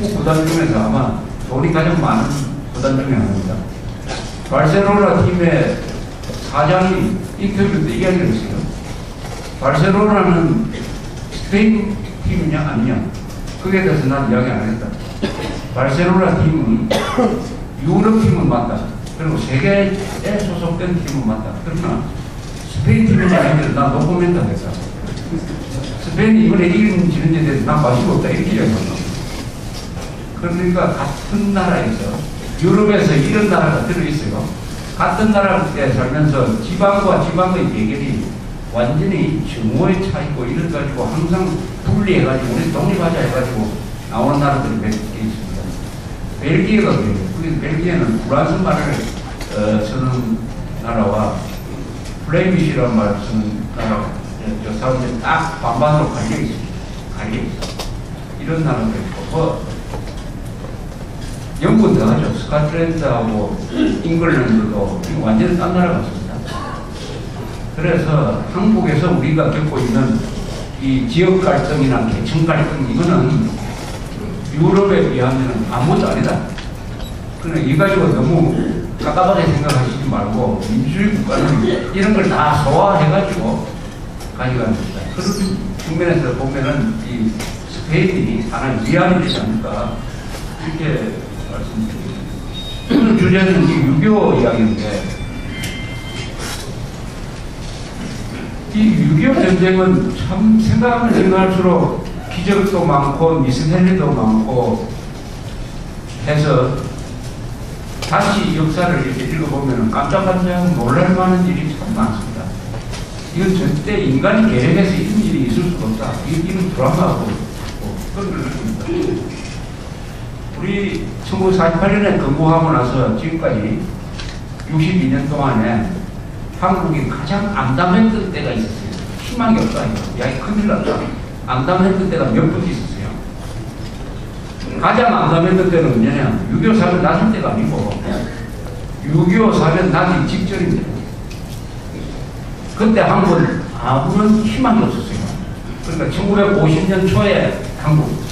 축구 구단 중에서 아마 돈이 가장 많은 구단 중에 하나입니다. 바르셀로나 팀의 사장이 인터뷰 때 이야기를 했어요. 바르셀로나는 스페인 팀이냐 아니냐, 그에 대해서 난 이야기 안 했다. 바르셀로나 팀은 유럽 팀은 맞다. 그리고 세계에 소속된 팀은 맞다. 그러나 스페인 팀이냐 아니냐 난 노코멘트 하겠다. 스페인이 이번에 이기는 지는지에 대해서 난 관심 없다 이렇게 이야기했다. 그러니까 같은 나라에서, 유럽에서 이런 나라가 들어있어요. 같은 나라에 살면서 지방과 지방의 대결이 완전히 정오의 차이고 이래 가지고 항상 분리해가지고 우리 독립하자 해가지고 나오는 나라들이 몇 개 있습니다. 벨기에가 그래요. 벨기에는 프랑스 말을 쓰는 나라와 플레미시라는 말을 쓰는 나라, 저 사람들이 딱 반반으로 갈려 있습니다. 갈려 있어. 이런 나라도 있고, 영국은 더 하죠. 스코틀랜드하고 잉글랜드도 완전히 딴 나라 같습니다. 그래서 한국에서 우리가 겪고 있는 이 지역 갈등이나 계층 갈등, 이거는 유럽에 비하면 아무것도 아니다. 그러나 이 가지고 너무 깝깝하게 생각하시지 말고 민주주의 국가는 이런 걸 다 소화해가지고 가져가는 겁니다. 그런 측면에서 보면은 이 스페인이 하나의 위안이 되지 않을까 이렇게 말씀드립니다. 오늘 주제는 이 유교 이야기인데, 이 6.25 전쟁은 참 생각하면 생각할수록 기적도 많고 미스터리도 많고 해서 다시 역사를 이렇게 읽어보면 깜짝깜짝 놀랄만한 일이 참 많습니다. 이건 절대 인간이 계획해서 이런 일이 있을 수가 없다. 이건 드라마고 그런 걸 느낍니다. 우리 1948년에 건국하고 나서 지금까지 62년 동안에 한국이 가장 암담했던 때가 있었어요. 희망이 없다. 야, 큰일 났다. 암담했던 때가 몇 번 있었어요. 가장 암담했던 때는 뭐냐, 6.25 사변 났을 때가 아니고 6.25 사변 나기 직전입니다. 그때 한국은 아무런 희망이 없었어요. 그러니까 1950년 초에 한국,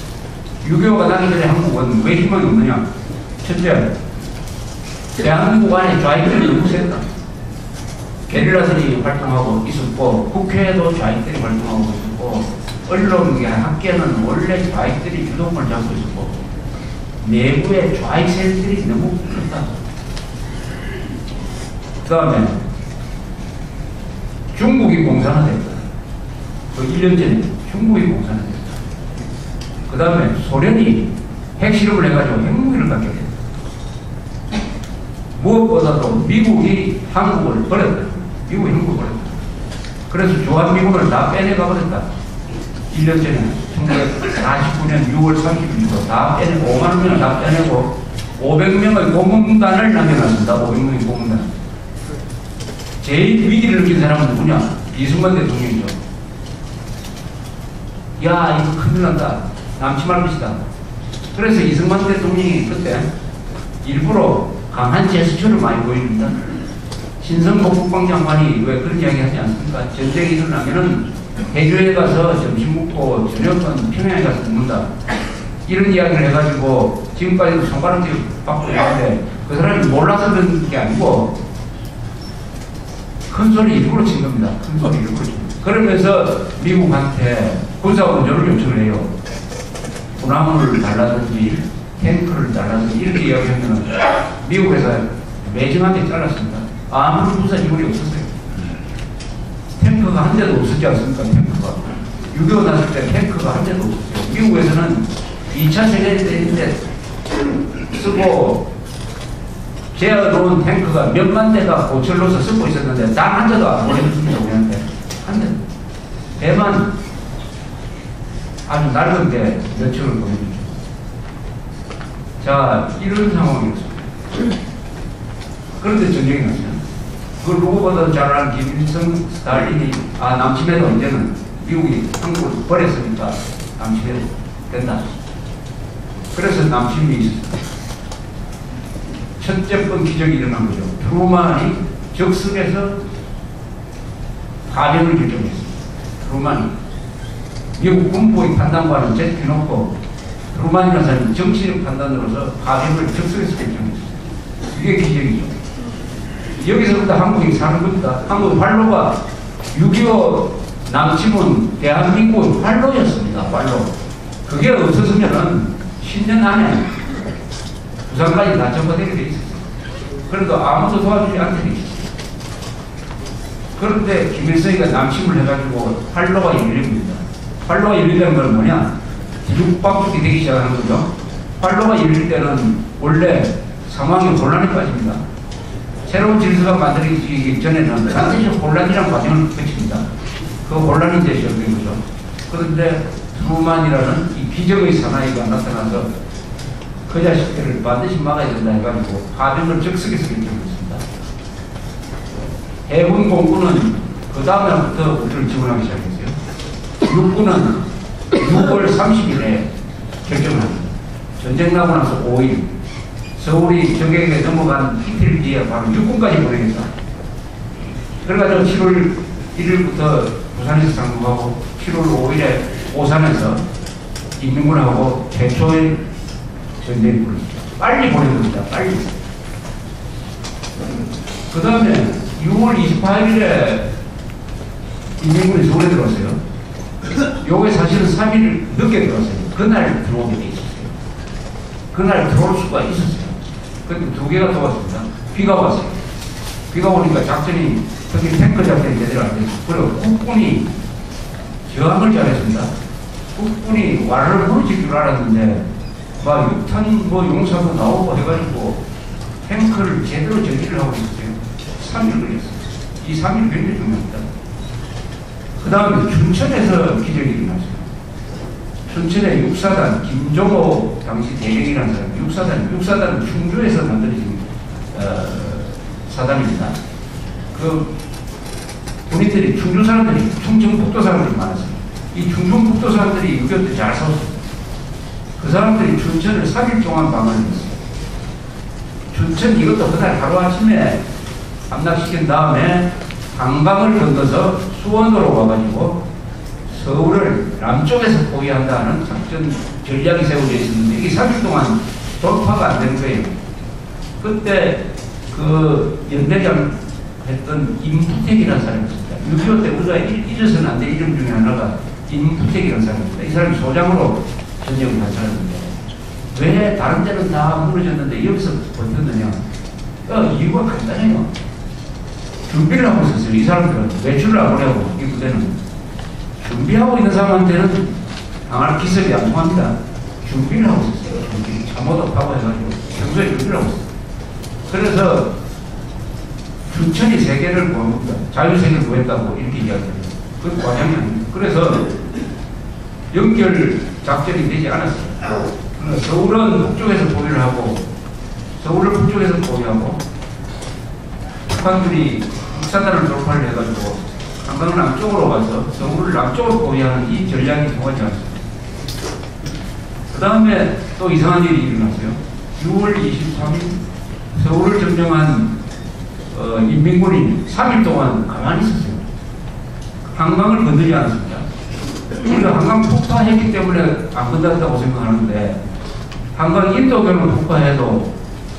6.25가 나기 전에 한국은 왜 희망이 없느냐. 첫째, 대한민국 안에 좌익들이 너무 셌다. 게릴라들이 활동하고 있었고, 국회에도 좌익들이 활동하고 있었고, 언론, 학계는 원래 좌익들이 주동권을 잡고 있었고, 내부의 좌익 세력들이 너무 컸다. 그 다음에 중국이 공산화됐다. 그 1년 전에 중국이 공산화됐다. 그 다음에 소련이 핵실험을 해가지고 핵무기를 갖게 됐다. 무엇보다도 미국이 한국을 버렸다. 미국이 한국을 버렸다. 그래서 주한미군을 다 빼내가 버렸다. 1년 전에 1949년 6월 30일부터 다 빼내고 5만 명을 다 빼내고 500명의 고문단을 남겨놨습니다. 500명의 고문단. 제일 위기를 느낀 사람은 누구냐? 이승만 대통령이죠. 야, 이거 큰일 난다. 남침할 것이다. 그래서 이승만 대통령이 그때 일부러 강한 제스처를 많이 보입니다. 신성복 국방장관이 왜 그런 이야기 하지 않습니까? 전쟁이 일어나면은 해주에 가서 점심 먹고 저녁은 평양에 가서 먹는다. 이런 이야기를 해가지고 지금까지도 손가락질 받고 있는데 그 사람이 몰라서 그런 게 아니고 큰 소리 일부러 친 겁니다. 큰 소리 일부러 친 겁니다. 그러면서 미국한테 군사원조를 요청을 해요. 군함을 달라든지 탱크를 달라든지 이렇게 이야기하면 미국에서 매정하게 잘랐습니다. 아무런 군사 지원이 없었어요. 탱크가 한 대도 없었지 않습니까? 탱크가. 6.25 났을 때 탱크가 한 대도 없었어요. 미국에서는 2차 세계대전 때 쓰고 재어놓은 탱크가 몇만 대가 고철로서 쓰고 있었는데 단 한 대도 안 보내줬습니다. 우리한테. 한 대. 대만 아주 낡은 게 몇 척을 보내주죠. 자, 이런 상황이었습니다. 그런데 전쟁이 났어요. 그걸 누구보다 잘 아는 김일성, 스탈린이 남침해도 이제는 미국이 한국을 버렸으니까 남침해도 된다. 그래서 남침이 있었어요. 첫째 번 기적이 일어난 거죠. 트루만이 적석에서 파병을 결정했습니다. 트루만이 미국 군부의 판단관을 제껴놓고 트루만이라는 사람이 정치적 판단으로서 파병을 적성에서 결정했어요. 그게 기적이죠. 여기서부터 한국이 사는 겁니다. 한국 활로가 6.25 남침은 대한민국의 활로였습니다. 활로. 그게 없었으면은 10년 안에 부산까지 다 접어들게 돼 있었어요. 그래도 아무도 도와주지 않게 돼 있었어요. 그런데 김일성이가 남침을 해가지고 활로가 열립니다. 활로가 열린다는 건 뭐냐? 뒤죽박죽이 되기 시작하는 거죠. 활로가 열릴 때는 원래 상황이 혼란에 빠집니다. 새로운 질서가 만들어지기 전에는 반드시 혼란이라는 과정을 거칩니다. 그 혼란이 이제 시작된 거죠. 그런데 트루만이라는 이 기적의 사나이가 나타나서 그 자식들을 반드시 막아야 된다 해가지고 파병을 적석에서 결정했습니다. 해군 공군은 그 다음날부터 우리를 지원하기 시작했어요. 육군은 6월 30일에 결정을 합니다. 전쟁 나고 나서 5일 서울이 적에게 넘어간 이틀 뒤에 바로 육군까지 보내겠다. 그래가지고 7월 1일부터 부산에서 상륙하고 7월 5일에 오산에서 인민군하고 최초의 전쟁을 벌였습니다. 빨리 보낸 겁니다. 빨리. 그 다음에 6월 28일에 인민군이 서울에 들어왔어요. 요게 사실은 3일 늦게 들어왔어요. 그날 들어오게 돼 있었어요. 그날 들어올 수가 있었어요. 근데 두 개가 더 왔습니다. 비가 왔어요. 비가 오니까 작전이, 특히 탱크 작전이 제대로 안 됐어요. 그리고 국군이 저항을 잘했습니다. 국군이 와르르 무너질 줄 알았는데, 막 6탄 용사도 나오고 해가지고 탱크를 제대로 정리를 하고 있었어요. 3일 걸렸어요. 이 3일 굉장히 중요합니다. 그 다음에 춘천에서 기적이 일어났어요. 춘천의 육사단, 김종호 당시 대령이라는 사람, 육사단은 충주에서 만들어진 사단입니다. 그 군인들이, 충주 사람들이, 충청북도 사람들이 많았어요. 이 충청북도 사람들이 6.25 때 잘 싸웠어요. 그 사람들이 춘천을 3일 동안 방어를 했어요. 춘천 이것도 그날 하루아침에 함락시킨 다음에 한강을 건너서 수원으로 와가지고 서울을 남쪽에서 포위한다는 작전 전략이 세워져 있었는데 이게 3일 동안 돌파가 안 된 거예요. 그때 그 연대장 했던 임부택이라는 사람이 있습니다. 6.25 때 우리가 잊어서는 안 될 이름 중에 하나가 임부택이라는 사람입니다. 이 사람이 소장으로 전역을 한 사람인데 왜 다른 데는 다 무너졌는데 여기서 버텼느냐? 이유가 간단해요. 준비를 하고 있었어요. 이 사람들은 외출을 안 하고 이 부대는 준비하고 있는 사람한테는 당할 기습이 안 통합니다. 준비를 하고 있었어요. 잠옷도 파고 해가지고 평소에 준비를 하고 있었어요. 그래서 춘천이 세계를 구한 겁니다. 자유세계를 구했다고 이렇게 이야기합니다. 그 과정이 아닙니다. 그래서 연결 작전이 되지 않았어요. 서울은 북쪽에서 포위를 하고 서울을 북쪽에서 포위하고 북한들이 육사단을 돌파를 해가지고 한강 남쪽으로 가서 서울을 남쪽으로 포위하는 이 전략이 통하지 않습니다. 그 다음에 또 이상한 일이 일어났어요. 6월 23일 서울을 점령한 인민군이 3일 동안 가만히 있었어요. 한강을 건드리지 않았습니다. 우리가 한강 폭파했기 때문에 안 건드렸다고 생각하는데 한강 인도교를 폭파해도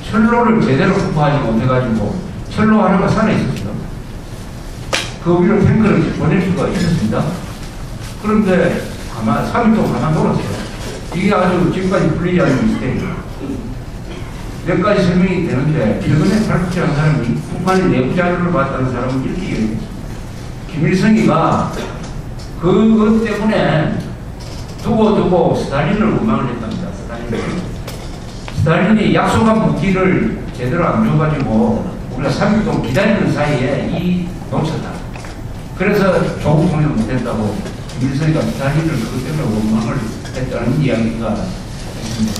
철로를 제대로 폭파하지 못해가지고 철로 하나가 산에 있었어요. 그 위로 탱크를 보낼 수가 있었습니다. 그런데 3일 동안 가만 놀았어요. 이게 아주 지금까지 풀리지 않은 미스테리예요. 몇 가지 설명이 되는데 최근에 발표한 사람이 북한의 내부 자료를 봤다는 사람은 이렇게 얘기했어요. 김일성이가 그것 때문에 두고 스탈린을 원망을 했답니다. 스탈린이 약속한 무기를 제대로 안 줘가지고 우리가 3일 동안 기다리는 사이에 이 놓쳤다. 그래서 조국 통일을 못했다고 김일성이가 스탈린을 그것 때문에 원망을 했다는 이야기가